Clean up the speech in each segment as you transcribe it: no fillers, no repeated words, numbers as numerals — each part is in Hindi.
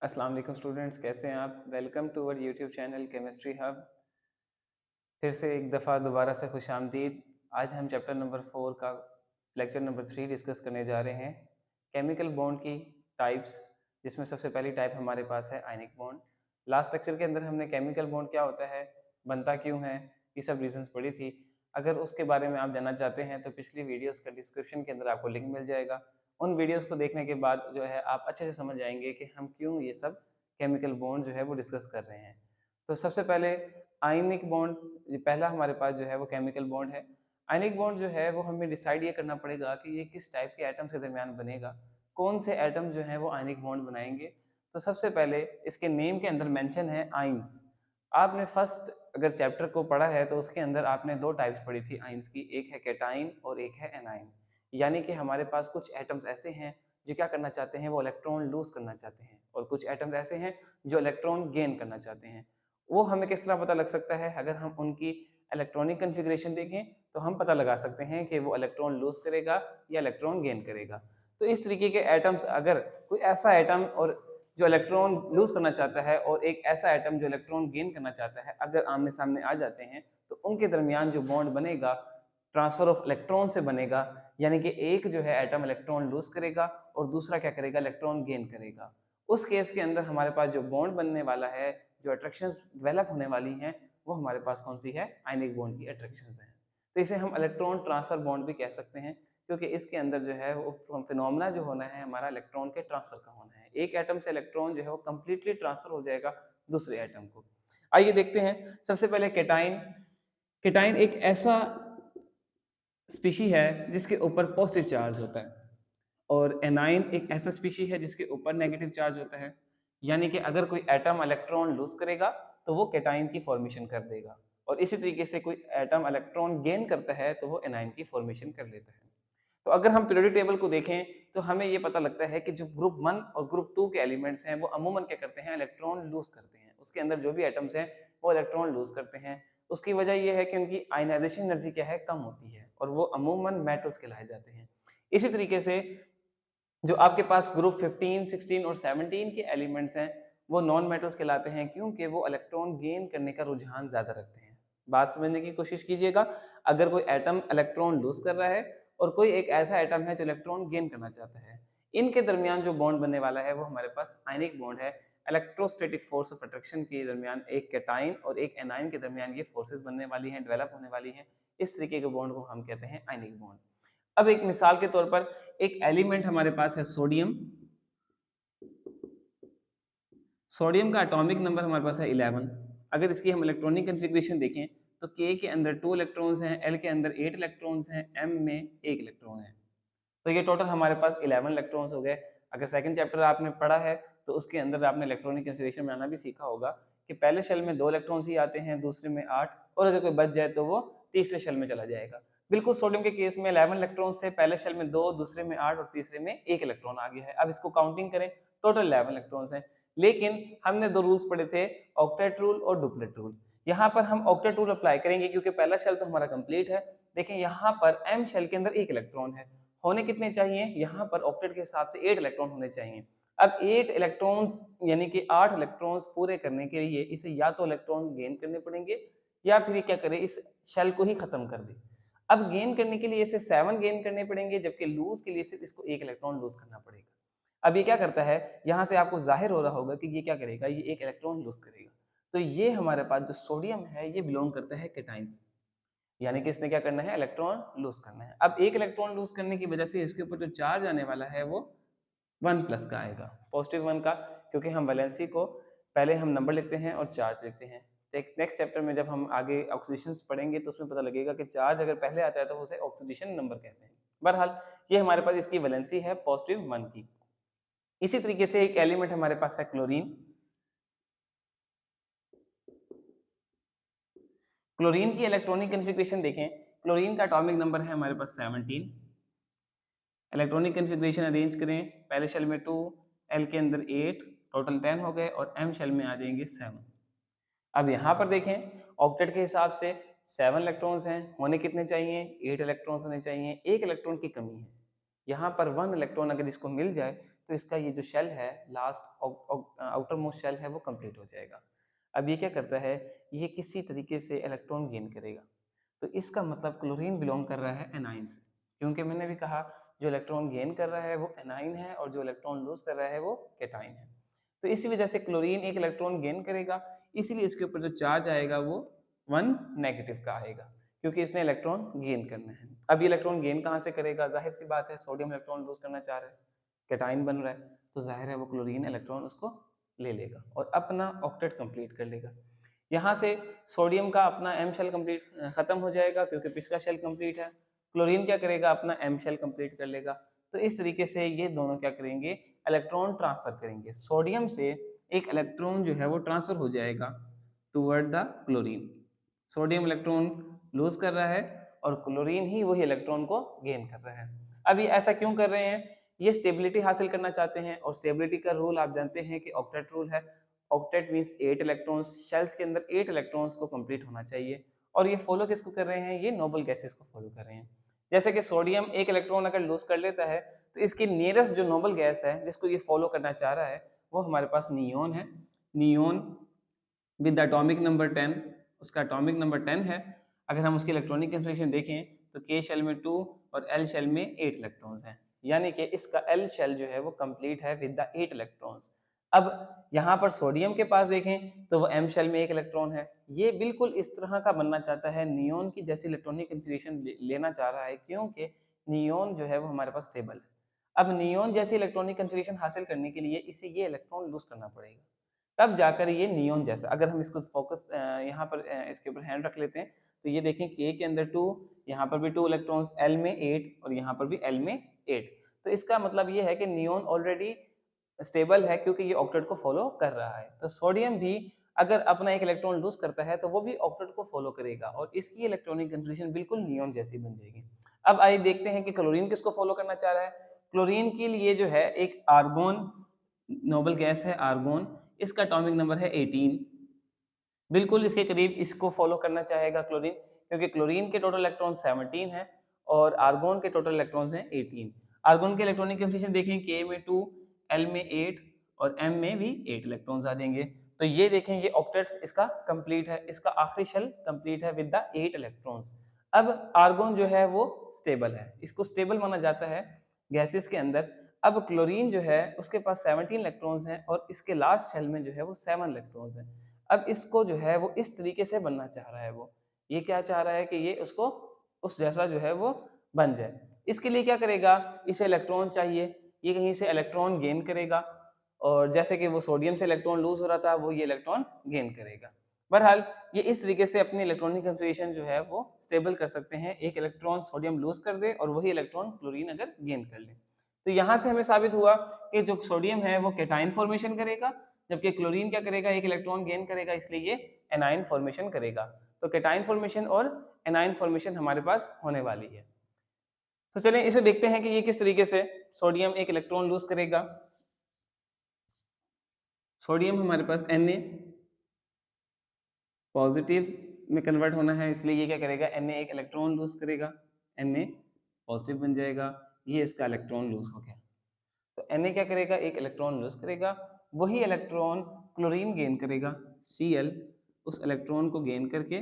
अस्सलाम वालेकुम स्टूडेंट्स, कैसे हैं आप? Welcome to our YouTube channel chemistry hub. फिर से एक दफ़ा दोबारा से खुशामदीद। आज हम चैप्टर नंबर 4 का लेक्चर नंबर 3 डिस्कस करने जा रहे हैं। केमिकल बॉन्ड की टाइप्स, जिसमें सबसे पहली टाइप हमारे पास है आयनिक बॉन्ड। लास्ट लेक्चर के अंदर हमने केमिकल बॉन्ड क्या होता है, बनता क्यों है, ये सब रीजंस पढ़ी थी। अगर उसके बारे में आप जानना चाहते हैं तो पिछली वीडियोस का डिस्क्रिप्शन के अंदर आपको लिंक मिल जाएगा। उन वीडियोस को देखने के बाद जो है आप अच्छे से समझ जाएंगे कि हम क्यों ये सब केमिकल बॉन्ड जो है वो डिस्कस कर रहे हैं। तो सबसे पहले आयनिक बॉन्ड, ये पहला हमारे पास जो है वो केमिकल बॉन्ड है। आयनिक बॉन्ड जो है वो हमें डिसाइड ये करना पड़ेगा कि ये किस टाइप के एटम्स के दरमियान बनेगा, कौन से एटम जो है वो आयनिक बॉन्ड बनाएंगे। तो सबसे पहले इसके नेम के अंदर मेंशन है आइंस। आपने फर्स्ट अगर चैप्टर को पढ़ा है तो उसके अंदर आपने दो टाइप्स पढ़ी थी आइंस की, एक है कैटाइन और एक है एनाइन। यानी कि हमारे पास कुछ एटम्स ऐसे हैं जो क्या करना चाहते हैं, वो इलेक्ट्रॉन लूज करना चाहते हैं, और कुछ एटम्स ऐसे हैं जो इलेक्ट्रॉन गेन करना चाहते हैं। वो हमें किस तरह पता लग सकता है, अगर हम उनकी इलेक्ट्रॉनिक कन्फिग्रेशन देखें तो हम पता लगा सकते हैं कि वो इलेक्ट्रॉन लूज करेगा या इलेक्ट्रॉन गेन करेगा। तो इस तरीके के एटम्स, अगर कोई ऐसा एटम और जो इलेक्ट्रॉन लूज करना चाहता है और एक ऐसा एटम जो इलेक्ट्रॉन गेन करना चाहता है, अगर आमने सामने आ जाते हैं तो उनके दरमियान जो बॉन्ड बनेगा ट्रांसफर ऑफ इलेक्ट्रॉन से बनेगा। यानी कि एक जो है एटम इलेक्ट्रॉन लूज करेगा और दूसरा क्या करेगा, इलेक्ट्रॉन गेन करेगा। उस केस के अंदर हमारे पास जो बॉन्ड बनने वाला है, जो अट्रैक्शंस डेवलप होने वाली हैं, वो हमारे पास कौन सी है, आयनिक बॉन्ड की अट्रैक्शंस हैं। तो इसे हम इलेक्ट्रॉन ट्रांसफर बॉन्ड भी कह सकते हैं, क्योंकि इसके अंदर जो है वो फिनोमेना जो होना है हमारा इलेक्ट्रॉन के ट्रांसफर का होना है। एक एटम से इलेक्ट्रॉन जो है वो कंप्लीटली ट्रांसफर हो जाएगा दूसरे एटम को। आइए देखते हैं सबसे पहले केटाइन। केटाइन एक ऐसा स्पीशी है जिसके ऊपर पॉजिटिव चार्ज होता है, और एनाइन एक ऐसा स्पीशी है जिसके ऊपर नेगेटिव चार्ज होता है। यानी कि अगर कोई एटम इलेक्ट्रॉन लूज करेगा तो वो केटाइन की फॉर्मेशन कर देगा, और इसी तरीके से कोई एटम इलेक्ट्रॉन गेन करता है तो वो एनाइन की फॉर्मेशन कर लेता है। तो अगर हम पीरियोडिक टेबल को देखें तो हमें ये पता लगता है कि जो ग्रुप 1 और ग्रुप 2 के एलिमेंट्स हैं वो अमूमन क्या करते हैं, इलेक्ट्रॉन लूज करते हैं। उसके अंदर जो भी एटम्स हैं वो इलेक्ट्रॉन लूज करते हैं। उसकी वजह ये है कि उनकी आयनाइजेशन एनर्जी क्या है, कम होती है, और वो अमूमन मेटल्स कहलाए जाते हैं। इसी तरीके से जो आपके पास ग्रुप 15, 16 और 17 के एलिमेंट्स हैं वो नॉन मेटल्स कहलाते हैं, क्योंकि वो इलेक्ट्रॉन गेन करने का रुझान ज्यादा रखते हैं। बात समझने की कोशिश कीजिएगा। अगर कोई एटम इलेक्ट्रॉन लूज कर रहा है और कोई एक ऐसा एटम है जो इलेक्ट्रॉन गेन करना चाहता है, इनके दरमियान जो बॉन्ड बनने वाला है वो हमारे पास आयनिक बॉन्ड है। इलेक्ट्रोस्टैटिक फोर्स ऑफ अट्रैक्शन के दरमियान एक कैटाइन और एक एनाइन के दरमियान ये फोर्सेस बनने वाली हैं, डेवलप होने वाली हैं। इस तरीके के बॉन्ड को हम कहते हैं आयनिक बॉन्ड। अब एक मिसाल के तौर पर एक एलिमेंट हमारे पास है सोडियम। सोडियम का एटॉमिक नंबर हमारे पास है 11। अगर इसकी हम इलेक्ट्रॉनिक कन्फिग्रेशन देखें तो के अंदर 2 इलेक्ट्रॉन्स हैं, एल के अंदर 8 इलेक्ट्रॉन्स हैं, एम में 1 इलेक्ट्रॉन है। तो ये टोटल हमारे पास 11 इलेक्ट्रॉन्स हो गए। अगर सेकंड चैप्टर आपने पढ़ा है तो उसके अंदर आपने इलेक्ट्रॉनिक कन्फिग्रेशन बनाना भी सीखा होगा कि पहले शेल में 2 इलेक्ट्रॉन्स ही आते हैं, दूसरे में 8, और अगर कोई बच जाए तो वो तीसरे शेल में चला जाएगा। बिल्कुल सोडियम के केस में 11 इलेक्ट्रॉन्स से पहले शेल में 2, दूसरे में 8 और तीसरे में 1 इलेक्ट्रॉन आ गया है। अब इसको काउंटिंग करें, टोटल 11 इलेक्ट्रॉन्स हैं। लेकिन हमने 2 रूल्स पढ़े थे, ऑक्टेट रूल और डुप्लेट रूल। यहाँ पर हम ऑक्टेट रूल अप्लाई करेंगे क्योंकि पहला शेल तो हमारा कंप्लीट है। देखें यहाँ पर एम शेल के अंदर 1 इलेक्ट्रॉन है, होने कितने चाहिए, यहाँ पर ऑक्टेट के हिसाब से 8 इलेक्ट्रॉन होने चाहिए। अब 8 इलेक्ट्रॉन्स यानी कि 8 इलेक्ट्रॉन्स पूरे करने के लिए इसे या तो इलेक्ट्रॉन गेन करने पड़ेंगे या फिर ये क्या करे, इस शेल को ही खत्म कर दे। अब गेन करने के लिए इसे 7 गेन करने पड़ेंगे, जबकि लूज के लिए सिर्फ इसको 1 इलेक्ट्रॉन लूज करना पड़ेगा। अब ये क्या करता है, यहाँ से आपको जाहिर हो रहा होगा कि ये क्या करेगा, ये 1 इलेक्ट्रॉन लूज करेगा। तो ये हमारे पास जो सोडियम है ये बिलोंग करता है केटाइन से, यानी कि इसने क्या करना है, इलेक्ट्रॉन लूज करना है। अब 1 इलेक्ट्रॉन लूज करने की वजह से इसके ऊपर जो चार्ज आने वाला है वो 1 प्लस का आएगा, पॉजिटिव 1 का, क्योंकि हम वैलेंसी को पहले हम नंबर लिखते हैं और चार्ज लिखते हैं। नेक्स्ट चैप्टर में जब हम आगे ऑक्सीडेशन पढ़ेंगे तो उसमें पता लगेगा कि चार्ज अगर पहले आता है तो उसे ऑक्सीडेशन नंबर कहते हैं। बहरहाल ये हमारे पास इसकी वैलेंसी है पॉजिटिव 1 की। इसी तरीके से एक एलिमेंट हमारे पास है क्लोरीन। क्लोरीन की इलेक्ट्रॉनिक कन्फिग्रेशन देखें, क्लोरीन का एटॉमिक नंबर है हमारे पास 17। इलेक्ट्रॉनिक कन्फिग्रेशन अरेंज करें, पहले शेल में 2, एल के अंदर 8, टोटल 10 हो गए, और एम शेल में आ जाएंगे 7। अब यहाँ पर देखें ऑक्टेट के हिसाब से 7 इलेक्ट्रॉन्स हैं, होने कितने चाहिए, 8 इलेक्ट्रॉन्स होने चाहिए, 1 इलेक्ट्रॉन की कमी है। यहाँ पर 1 इलेक्ट्रॉन अगर इसको मिल जाए तो इसका ये जो शेल है, लास्ट आउटर मोस्ट शेल है, वो कंप्लीट हो जाएगा। अब ये क्या करता है, ये किसी तरीके से इलेक्ट्रॉन गेन करेगा। तो इसका मतलब क्लोरीन बिलोंग कर रहा है एनाइन से, क्योंकि मैंने भी कहा जो इलेक्ट्रॉन गेन कर रहा है वो एनाइन है और जो इलेक्ट्रॉन लूज कर रहा है वो कैटाइन है। तो इसी वजह से क्लोरीन एक इलेक्ट्रॉन गेन करेगा, इसीलिए इसके ऊपर जो चार्ज आएगा वो 1 नेगेटिव का आएगा, क्योंकि इसने इलेक्ट्रॉन गेन करना है। अब ये इलेक्ट्रॉन गेन कहाँ से करेगा, जाहिर सी बात है, सोडियम इलेक्ट्रॉन लूज करना चाह रहा है, कैटाइन बन रहा है, तो जाहिर है वो क्लोरीन इलेक्ट्रॉन उसको ले लेगा और अपना ऑक्टेट कंप्लीट कर लेगा। यहाँ से सोडियम का अपना एम शेल कंप्लीट खत्म हो जाएगा, क्योंकि पिछला शेल कंप्लीट है। क्लोरीन क्या करेगा, अपना एम शेल कंप्लीट कर लेगा। तो इस तरीके से ये दोनों क्या करेंगे, इलेक्ट्रॉन ट्रांसफर करेंगे। सोडियम से एक इलेक्ट्रॉन जो है वो ट्रांसफर हो जाएगा toward the chlorine. Sodium electron lose कर रहा है और क्लोरीन ही वही इलेक्ट्रॉन को गेन कर रहा है। अब ये ऐसा क्यों कर रहे हैं, ये स्टेबिलिटी हासिल करना चाहते हैं, और स्टेबिलिटी का रूल आप जानते हैं कि ऑक्टेट रूल है। ऑक्टेट मींस 8 इलेक्ट्रॉन्स, शेल्स के अंदर 8 इलेक्ट्रॉन्स को कंप्लीट होना चाहिए। और ये फॉलो किसको कर रहे हैं, ये नोबल गैसेस को फॉलो कर रहे हैं। जैसे कि सोडियम एक इलेक्ट्रॉन अगर लूज कर लेता है, तो इसकी नियरेस्ट जो नोबल गैस है जिसको ये फॉलो करना चाह रहा है, वो हमारे पास नियोन है। नियोन विद एटॉमिक नंबर 10, उसका एटॉमिक नंबर 10 है। अगर हम उसकी इलेक्ट्रॉनिक कंफिगरेशन देखें तो के शेल में 2 और एल शेल में 8 इलेक्ट्रॉन्स हैं, यानी कि इसका एल शेल जो है वो कंप्लीट है विद द 8 इलेक्ट्रॉन्स। अब यहाँ पर सोडियम के पास देखें तो वो एम शेल में 1 इलेक्ट्रॉन है। ये बिल्कुल इस तरह का बनना चाहता है, नियोन की जैसी इलेक्ट्रॉनिक कंफिगरेशन लेना चाह रहा है, क्योंकि नियोन जो है वो हमारे पास स्टेबल है। अब नियोन जैसी इलेक्ट्रॉनिक कंफिगरेशन हासिल करने के लिए इसे ये इलेक्ट्रॉन लूज करना पड़ेगा, तब जाकर ये नियोन जैसा। अगर हम इसको फोकस यहाँ पर इसके ऊपर हैंड रख लेते हैं, तो ये देखें के के अंदर 2, यहाँ पर भी 2 इलेक्ट्रॉन्स, एल में 8 और यहाँ पर भी एल में 8। तो इसका मतलब ये है कि नियोन ऑलरेडी स्टेबल है, क्योंकि ये ऑक्टेट को फॉलो कर रहा है। तो सोडियम भी अगर अपना एक इलेक्ट्रॉन लूज करता है तो वो भी ऑक्टेट को फॉलो करेगा और इसकी इलेक्ट्रॉनिक कंफिगरेशन बिल्कुल नियोन जैसी बन जाएगी। अब आइए देखते हैं कि क्लोरीन किसको फॉलो करना चाह रहा है। क्लोरीन के लिए जो है एक आर्गोन नोबल गैस है, आर्गोन, इसका एटॉमिक नंबर है 18। बिल्कुल इसके करीब इसको फॉलो करना चाहेगा क्लोरीन, क्योंकि क्लोरीन के टोटल इलेक्ट्रॉन 17 है और आर्गोन के टोटल इलेक्ट्रॉन्स हैं 18। आर्गोन के इलेक्ट्रॉनिक कंफिगरेशन देखें, के में 2, एल में 8 और एम में भी 8 इलेक्ट्रॉन्स आ जाएंगे। तो ये देखें, ये ऑक्टेट इसका कंप्लीट है, इसका आखिरी शेल कंप्लीट है विद द 8 इलेक्ट्रॉन्स। अब आर्गोन जो है वो स्टेबल है, इसको स्टेबल माना जाता है गैसेस के अंदर। अब क्लोरीन जो है उसके पास 17 इलेक्ट्रॉन्स हैं और इसके लास्ट शेल में जो है वो 7 इलेक्ट्रॉन्स हैं। अब इसको जो है वो इस तरीके से बनना चाह रहा है, वो ये क्या चाह रहा है कि ये उसको उस जैसा जो है वो बन जाए। इसके लिए क्या करेगा, इसे इलेक्ट्रॉन चाहिए, ये कहीं से इलेक्ट्रॉन गेन करेगा और जैसे कि वो सोडियम से इलेक्ट्रॉन लूज हो रहा था, वो ये इलेक्ट्रॉन गेन करेगा। बहरहाल ये इस तरीके से अपनी इलेक्ट्रॉनिक कंफिगरेशन जो है वो स्टेबल कर सकते हैं, एक इलेक्ट्रॉन सोडियम लूज कर दे और वही इलेक्ट्रॉन क्लोरीन अगर गेन कर ले। तो यहाँ से हमें साबित हुआ कि जो सोडियम है वो कैटाइन फॉर्मेशन करेगा, जबकि क्लोरीन क्या करेगा, एक इलेक्ट्रॉन गेन करेगा, इसलिए ये एनाइन फॉर्मेशन करेगा। तो कैटाइन फॉर्मेशन और एनाइन फॉर्मेशन हमारे पास होने वाली है। तो चलें इसे देखते हैं कि ये किस तरीके से सोडियम एक इलेक्ट्रॉन लूज करेगा। सोडियम हमारे पास Na पॉजिटिव में कन्वर्ट होना है, इसलिए ये क्या करेगा, Na एक इलेक्ट्रॉन लूज करेगा, Na पॉजिटिव बन जाएगा, ये इसका इलेक्ट्रॉन लूज हो गया। तो Na क्या करेगा, एक इलेक्ट्रॉन लूज करेगा, वही इलेक्ट्रॉन क्लोरीन गेन करेगा, Cl उस इलेक्ट्रॉन को गेन करके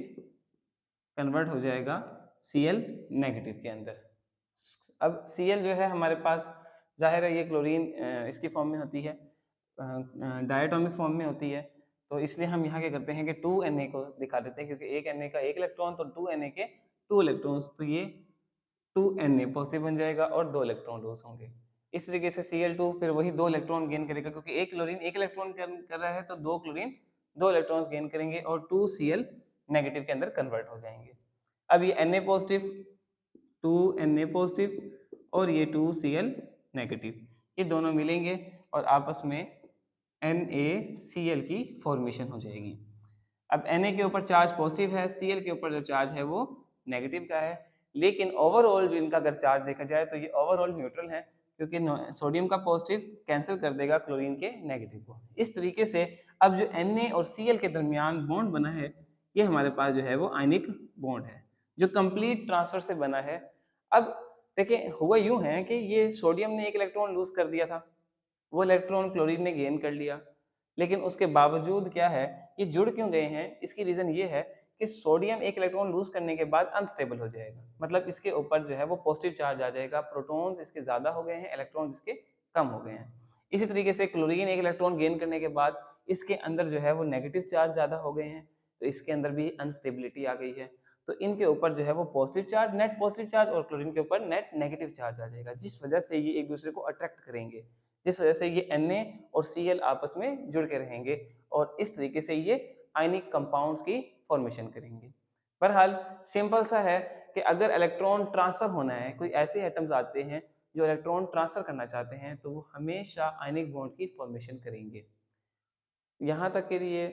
कन्वर्ट हो जाएगा Cl नेगेटिव के अंदर। अब Cl जो है हमारे पास, जाहिर है ये क्लोरीन इसकी फॉर्म में होती है, डायटोमिक फॉर्म में होती है, तो इसलिए हम यहाँ क्या करते हैं कि 2Na को दिखा देते हैं, क्योंकि एक Na का एक इलेक्ट्रॉन, तो 2Na के 2 इलेक्ट्रॉन्स, तो ये 2Na पॉजिटिव बन जाएगा और 2 इलेक्ट्रॉन लूज होंगे। इस तरीके से Cl2 फिर वही 2 इलेक्ट्रॉन गेन करेगा, क्योंकि एक क्लोरीन एक इलेक्ट्रॉन कर रहा है, तो 2 क्लोरीन 2 इलेक्ट्रॉन्स गेन करेंगे और 2Cl नेगेटिव के अंदर कन्वर्ट हो जाएंगे। अब ये Na पॉजिटिव, 2Na पॉजिटिव और ये 2Cl नेगेटिव, ये दोनों मिलेंगे और आपस में NaCl की फॉर्मेशन हो जाएगी। अब Na के ऊपर चार्ज पॉजिटिव है, Cl के ऊपर जो चार्ज है वो नेगेटिव का है, लेकिन ओवरऑल जो इनका अगर चार्ज देखा जाए तो ये ओवरऑल न्यूट्रल है, क्योंकि सोडियम का पॉजिटिव कैंसिल कर देगा क्लोरीन के नेगेटिव को। इस तरीके से अब जो Na और Cl के दरमियान बॉन्ड बना है, ये हमारे पास जो है वो आयनिक बॉन्ड है, जो कंप्लीट ट्रांसफर से बना है। अब देखिए हुआ यूं है कि ये सोडियम ने एक इलेक्ट्रॉन लूज कर दिया था, वो इलेक्ट्रॉन क्लोरीन ने गेन कर लिया, लेकिन उसके बावजूद क्या है, ये जुड़ क्यों गए हैं? इसकी रीज़न ये है कि सोडियम एक इलेक्ट्रॉन लूज़ करने के बाद अनस्टेबल हो जाएगा। मतलब इसके ऊपर जो है वो पॉजिटिव चार्ज आ जाएगा, प्रोटॉन्स इसके ज़्यादा हो गए हैं, इलेक्ट्रॉन्स इसके कम हो गए हैं। इसी तरीके से क्लोरीन एक इलेक्ट्रॉन गेन करने के बाद इसके अंदर जो है वो नेगेटिव चार्ज ज़्यादा हो गए हैं, तो इसके अंदर भी अनस्टेबिलिटी आ गई है। तो इनके ऊपर जो है वो positive charge, net positive charge और क्लोरीन के ऊपर नेट नेगेटिव चार्ज आ जाएगा, जिस वजह से ये एक दूसरे को अट्रैक्ट करेंगे, जिस वजह से ये Na और Cl आपस में जुड़ के रहेंगे और इस तरीके से ये आयनिक कंपाउंड्स की फॉर्मेशन करेंगे। बहरहाल सिंपल सा है कि अगर इलेक्ट्रॉन ट्रांसफर होना है, कोई ऐसे एटम्स आते हैं जो इलेक्ट्रॉन ट्रांसफर करना चाहते हैं, तो वो हमेशा आयनिक बॉन्ड की फॉर्मेशन करेंगे। यहाँ तक के लिए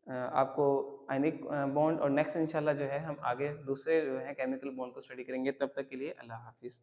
आपको आयनिक बॉन्ड और नेक्स्ट इंशाल्लाह जो है हम आगे दूसरे जो है केमिकल बॉन्ड को स्टडी करेंगे। तब तक के लिए अल्लाह हाफ़िज़।